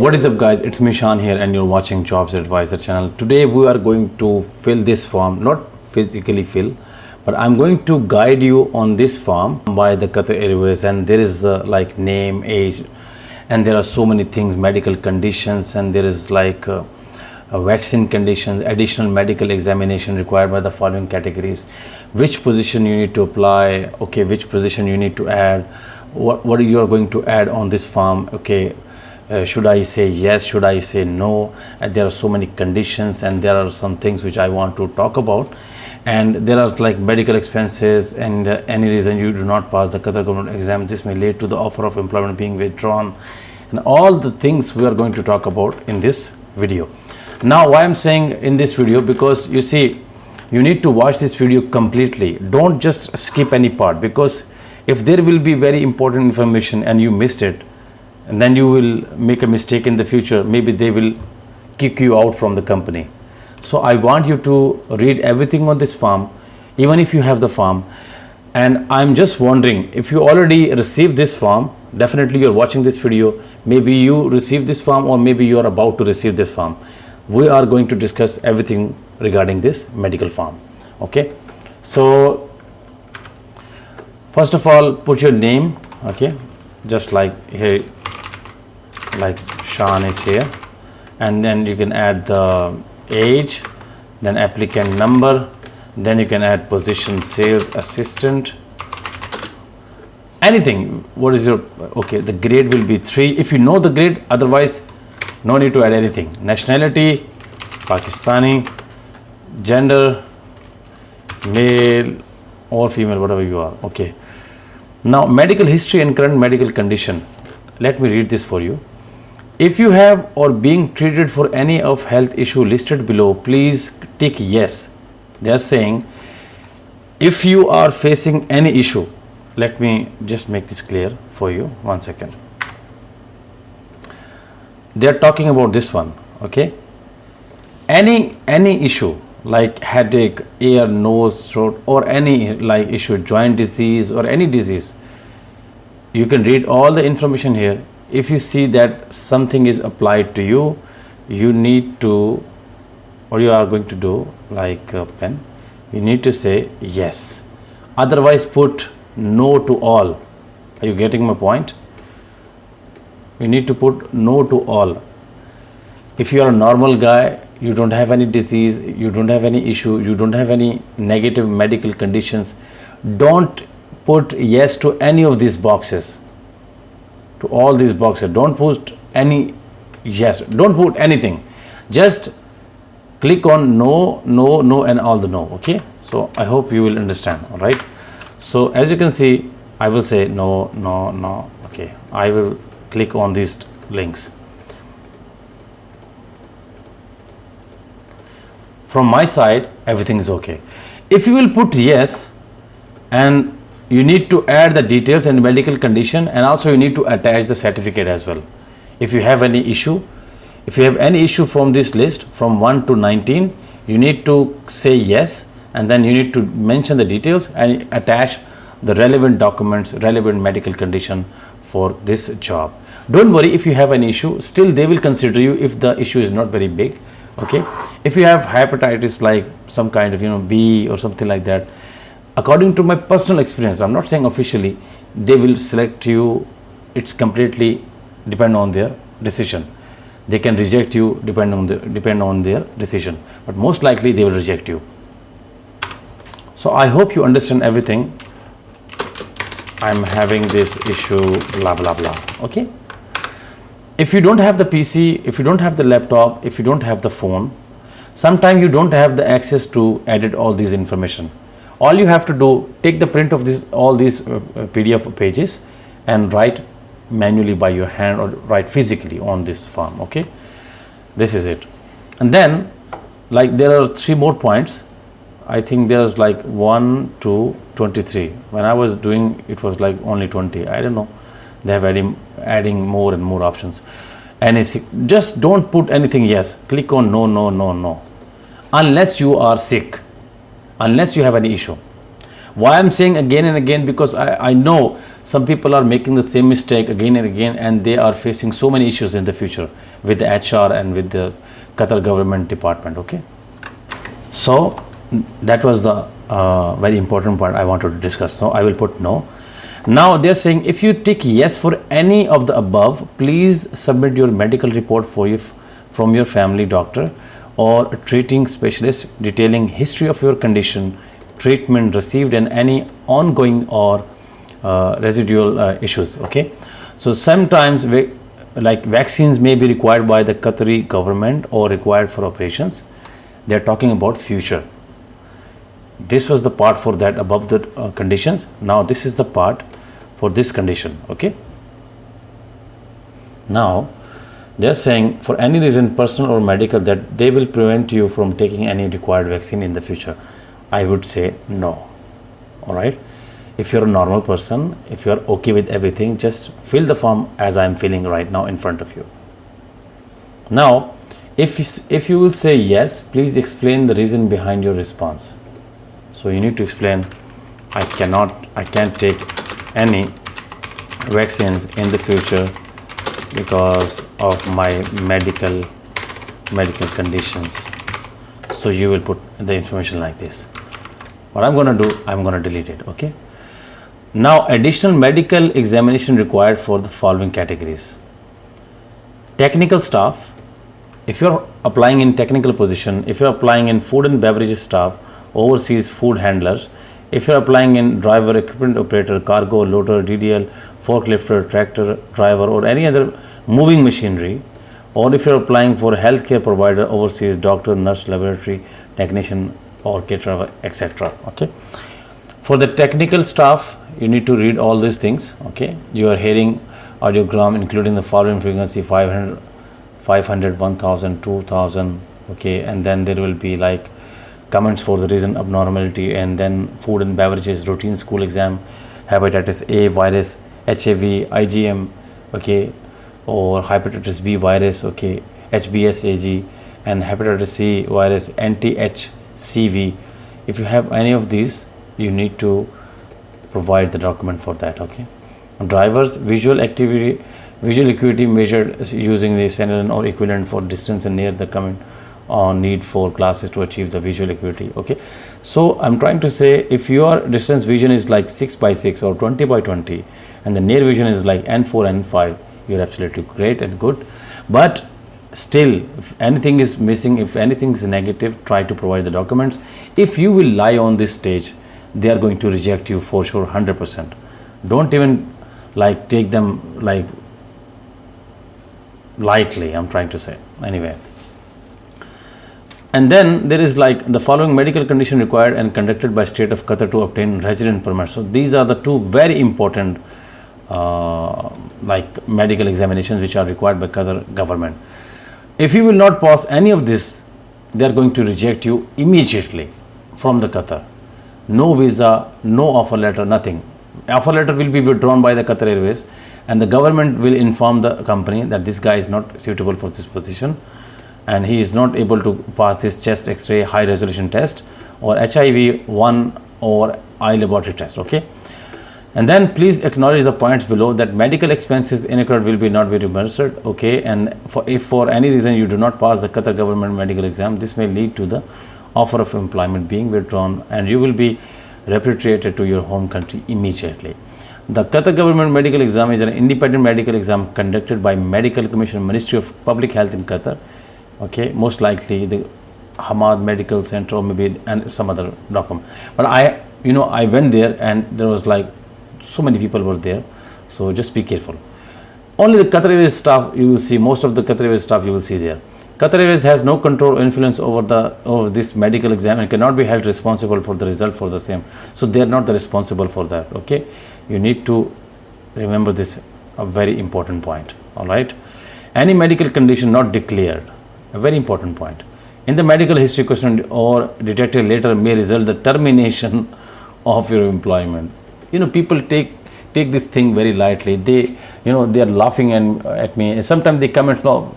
What is up guys, it's me Shan here and you're watching Jobs Advisor channel. Today we are going to fill this form, not physically fill, but I'm going to guide you on this form by the Qatar Airways, and there is like name, age, and there are so many things, medical conditions, and there is like vaccine conditions, additional medical examination required by the following categories, which position you need to apply, okay, which position you need to add, what you are going to add on this form, okay. Should I say yes, should I say no, and there are so many conditions, and there are some things which I want to talk about, and there are like medical expenses, and any reason you do not pass the Qatar government exam, this may lead to the offer of employment being withdrawn, and all the things we are going to talk about in this video. Now why I'm saying in this video, because you see, you need to watch this video completely. Don't just skip any part, because if there will be very important information and you missed it, and then you will make a mistake in the future, maybe they will kick you out from the company. So I want you to read everything on this form, even if you have the form. And I'm just wondering, if you already received this form, definitely you're watching this video, maybe you received this form, or maybe you are about to receive this form. We are going to discuss everything regarding this medical form. Okay, so first of all, put your name, okay, just like here, like Shan is here, and then you can add the age, then applicant number, then you can add position sales assistant, anything. What is your, okay, the grade will be 3 if you know the grade, otherwise no need to add anything. Nationality Pakistani, gender male or female, whatever you are. Okay, now medical history and current medical condition, let me read this for you. If you have or being treated for any of health issue listed below, please tick yes. They are saying if you are facing any issue, let me just make this clear for you, 1 second. They are talking about this one, okay. Any issue like headache, ear, nose, throat, or any like issue, joint disease or any disease, you can read all the information here. If you see that something is applied to you, you need to, or you are going to do like a pen, you need to say yes, otherwise put no to all. Are you getting my point? You need to put no to all. If you are a normal guy, you don't have any disease, you don't have any issue, you don't have any negative medical conditions, don't put yes to any of these boxes. To all these boxes, don't put any yes, don't put anything, just click on no, no, no, and all the no. Okay, so I hope you will understand. All right, so as you can see, I will say no, no, no. Okay, I will click on these links. From my side, everything is okay. If you will put yes, and you need to add the details and medical condition, and also you need to attach the certificate as well. If you have any issue, if you have any issue from this list from 1 to 19, you need to say yes, and then you need to mention the details and attach the relevant documents, relevant medical condition for this job. Don't worry if you have an issue, still they will consider you if the issue is not very big. Okay, if you have hepatitis, like some kind of B or something like that, according to my personal experience, I'm not saying officially, they will select you. It's completely depend on their decision. They can reject you depend on their decision, but most likely they will reject you. So I hope you understand everything. I'm having this issue, blah blah blah. Okay, if you don't have the PC, if you don't have the laptop, if you don't have the phone, sometimes you don't have the access to edit all these information. All you have to do, take the print of all these PDF pages and write manually by your hand, or write physically on this form. Okay, this is it. And then like there are 3 more points. I think there's like 1 to 23. When I was doing, it was like only 20. I don't know, they have adding more and more options. And just don't put anything yes, click on no, no, no, no, unless you are sick, unless you have any issue. Why I'm saying again and again, because I know some people are making the same mistake again and again, and they are facing so many issues in the future with the HR and with the Qatar government department. Okay, so that was the very important part I wanted to discuss. So I will put no. Now they're saying if you tick yes for any of the above, please submit your medical report for you from your family doctor or treating specialist detailing history of your condition, treatment received, and any ongoing or residual issues. Okay, so sometimes like vaccines may be required by the Qatari government or required for operations. They are talking about future. This was the part for that above the conditions. Now this is the part for this condition. Okay, now they are saying for any reason, personal or medical, that they will prevent you from taking any required vaccine in the future. I would say no. All right, if you're a normal person, if you're okay with everything, just fill the form as I'm filling right now in front of you. Now if you will say yes, please explain the reason behind your response. So you need to explain, I can't take any vaccines in the future because of my medical conditions. So you will put the information like this. What I'm going to do, I'm going to delete it. Okay, now additional medical examination required for the following categories: technical staff, if you're applying in technical position, if you're applying in food and beverages staff, overseas food handlers, if you're applying in driver, equipment operator, cargo loader, DDL, forklifter, tractor driver, or any other moving machinery, or if you're applying for healthcare provider, overseas doctor, nurse, laboratory technician, or caterer, etc. Okay, for the technical staff, you need to read all these things. Okay, you are hearing audiogram including the following frequency: 500, 1000, 2000. Okay, and then there will be like comments for the reason abnormality, and then food and beverages, routine school exam, hepatitis A virus, HIV, IgM, okay, or hepatitis B virus, okay, HBS AG, and hepatitis C virus, anti-HCV. If you have any of these, you need to provide the document for that. Okay, drivers, visual acuity measured using the Senelin or equivalent for distance and near the comment on need for glasses to achieve the visual acuity. Okay, so I'm trying to say, if your distance vision is like 6 by 6 or 20 by 20 and the near vision is like N4 N5, you're absolutely great and good. But still, if anything is missing, if anything is negative, try to provide the documents. If you will lie on this stage, they are going to reject you for sure, 100%. Don't even like take them like lightly, I'm trying to say. Anyway, and then there is like the following medical condition required and conducted by state of Qatar to obtain resident permit. So these are the two very important like medical examinations which are required by Qatar government. If you will not pass any of this, they are going to reject you immediately from the Qatar. No visa, no offer letter, nothing. Offer letter will be withdrawn by the Qatar Airways, and the government will inform the company that this guy is not suitable for this position and he is not able to pass this chest x-ray high resolution test or HIV-1 or eye laboratory test. Okay, and then please acknowledge the points below that medical expenses incurred will be not be reimbursed. Okay, and if for any reason you do not pass the Qatar government medical exam, this may lead to the offer of employment being withdrawn and you will be repatriated to your home country immediately. The Qatar government medical exam is an independent medical exam conducted by Medical Commission, Ministry of Public Health in Qatar. Okay, most likely the Hamad Medical Center or maybe and some other document. But I went there and there was like so many people were there, so just be careful. Only the Qatar Airways staff you will see, most of the Qatar Airways staff you will see there. Qatar Airways has no control or influence over this medical exam and cannot be held responsible for the result for the same. So they are not the responsible for that. Okay, you need to remember this, a very important point. All right, any medical condition not declared, a very important point, in the medical history question or detected later may result the termination of your employment. People take this thing very lightly. They are laughing at me. Sometimes they comment, no,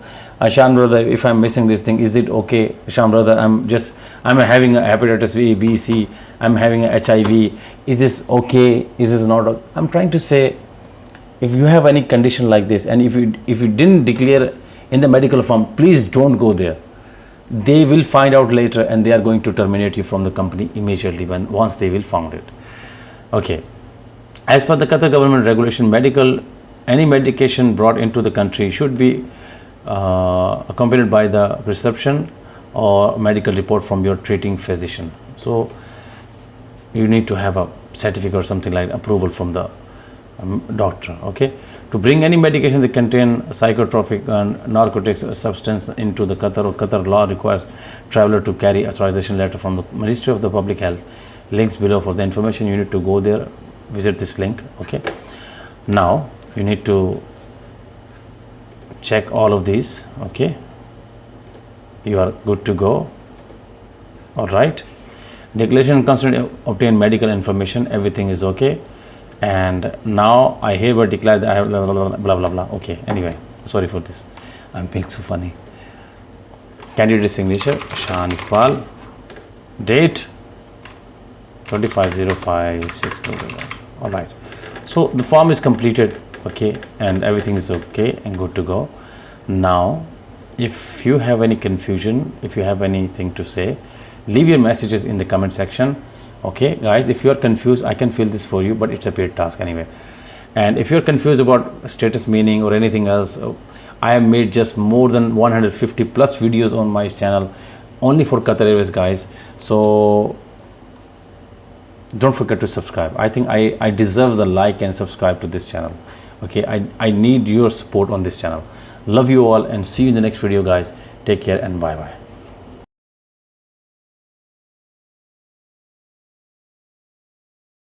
Shan brother, if I'm missing this thing, is it okay? Shan brother, I'm having a hepatitis B, B, C, I'm having a HIV. Is this okay? Is this not okay? I'm trying to say, if you have any condition like this, and if you didn't declare in the medical form, please don't go there. They will find out later, and they are going to terminate you from the company immediately once they will found it. Okay. As per the Qatar government regulation, any medication brought into the country should be accompanied by the prescription or medical report from your treating physician. So you need to have a certificate or something like approval from the doctor. Okay, to bring any medication that contain psychotropic and narcotics substance into the Qatar, or Qatar law requires traveler to carry authorization letter from the Ministry of the Public Health. Links below for the information. You need to go there, visit this link. Okay, now you need to check all of these. Okay, you are good to go. All right, declaration concerning obtain medical information, everything is okay. And now I hereby declare that I have blah blah blah blah blah. Okay, anyway, sorry for this, I'm being so funny. Candidate signature Shan Iqbal, date 25/05/6. All right, so the form is completed. Okay, and everything is okay and good to go. Now if you have any confusion, if you have anything to say, leave your messages in the comment section. Okay guys, if you are confused, I can fill this for you, but it's a paid task anyway. And if you're confused about status meaning or anything else, I have made just more than 150 plus videos on my channel only for Qatar Airways guys. So don't forget to subscribe. I think I deserve the like and subscribe to this channel. Okay, I need your support on this channel. Love you all and see you in the next video guys. Take care and bye bye.